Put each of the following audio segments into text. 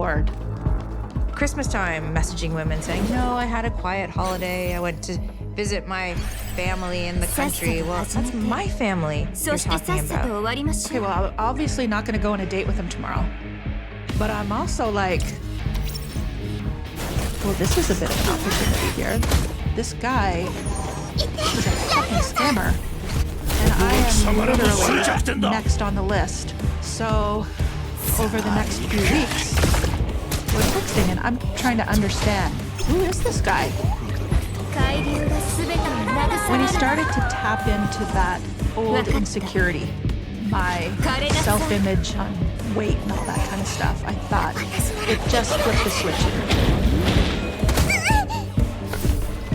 bored. Christmas time, messaging women saying, no, I had a quiet holiday. I went to visit my family in the country. Well, that's my family you're talking about. Okay, well, I'm obviously not going to go on a date with him tomorrow. But I'm also like, well, this is a bit of an opportunity here. This guy is a fucking scammer. And I am literally next on the list. So, over the next few weeks, we're texting and I'm trying to understand, who is this guy? When he started to tap into that old insecurity, my self-image on weight and all that kind of stuff, I thought it just flipped the switch in me.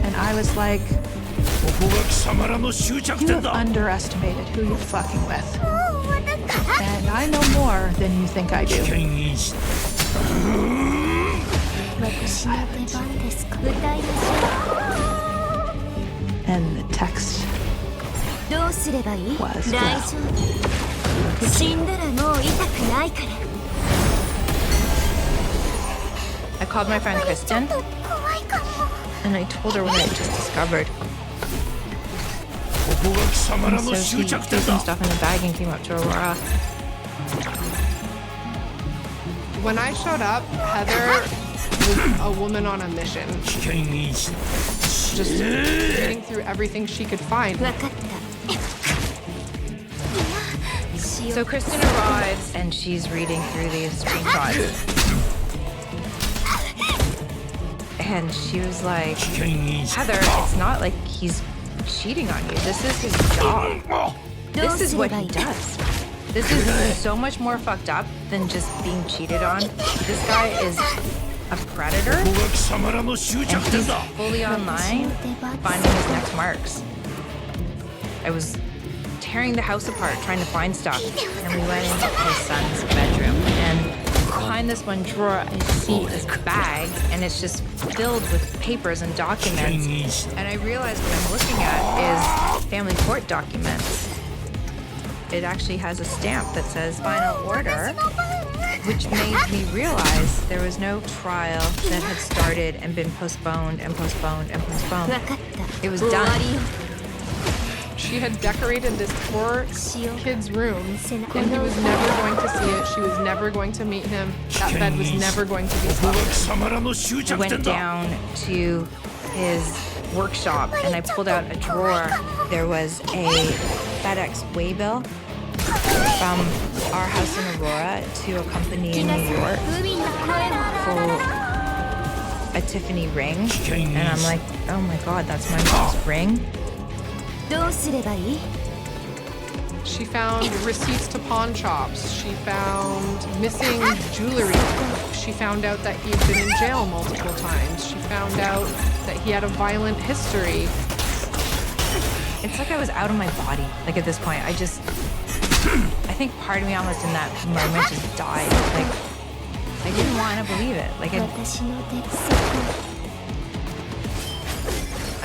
And I was like, you have underestimated who you're fucking with. And I know more than you think I do. Silence. And the text was death. I called my friend Kristen, and I told her what I just discovered. And so she threw some stuff in the bag and came up to Aurora. When I showed up, Heather was a woman on a mission. Just reading through everything she could find. So Kristen arrives, and she's reading through these screenshots. And she was like, Heather, it's not like he's cheating on you. This is his job. This is what he does. This is so much more fucked up than just being cheated on. This guy is a predator, and he's fully online, finding his next marks. I was tearing the house apart, trying to find stuff, and we went into his son's bedroom, and behind this one drawer, I see this bag, and it's just filled with papers and documents, and I realized what I'm looking at is family court documents. It actually has a stamp that says final order, which made me realize there was no trial that had started and been postponed and postponed and postponed. It was done. She had decorated this poor kid's room, and he was never going to see it. She was never going to meet him. That bed was never going to be slept in. I went down to his workshop and I pulled out a drawer. There was a FedEx waybill from our house in Aurora to a company in New York for a Tiffany ring. And I'm like, oh my God, that's my mom's ring. She found receipts to pawn shops. She found missing jewelry. She found out that he had been in jail multiple times. She found out that he had a violent history. It's like I was out of my body. Like at this point, I think part of me almost in that moment just died. Like, I didn't want to believe it. Like, I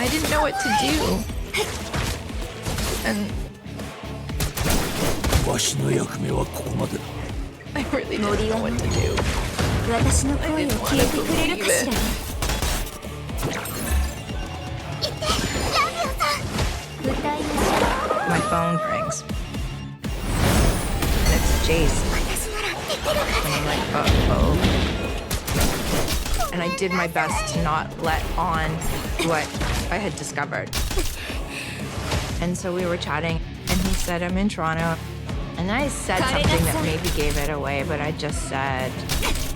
didn't know what to do. And I really didn't know what to do. I didn't want to believe it. My phone rings. And it's Jace. And I'm like, uh-oh. And I did my best to not let on what I had discovered. And so we were chatting, and he said, I'm in Toronto. And I said something that maybe gave it away, but I just said,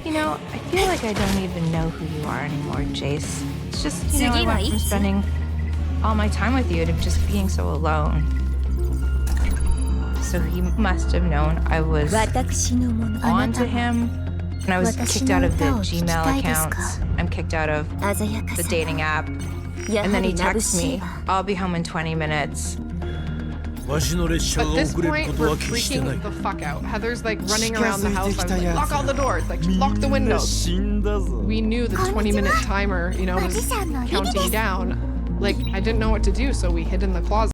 you know, I feel like I don't even know who you are anymore, Jace. It's just, you know, I went from spending all my time with you to just being so alone. So he must have known I was on to him. And I was kicked out of the Gmail accounts. I'm kicked out of the dating app. And then he texts me, I'll be home in 20 minutes. At this point, we're freaking the fuck out. Heather's like running around the house. I was like, lock all the doors, like lock the windows. We knew the 20-minute timer, you know, was counting down. Like, I didn't know what to do, so we hid in the closet.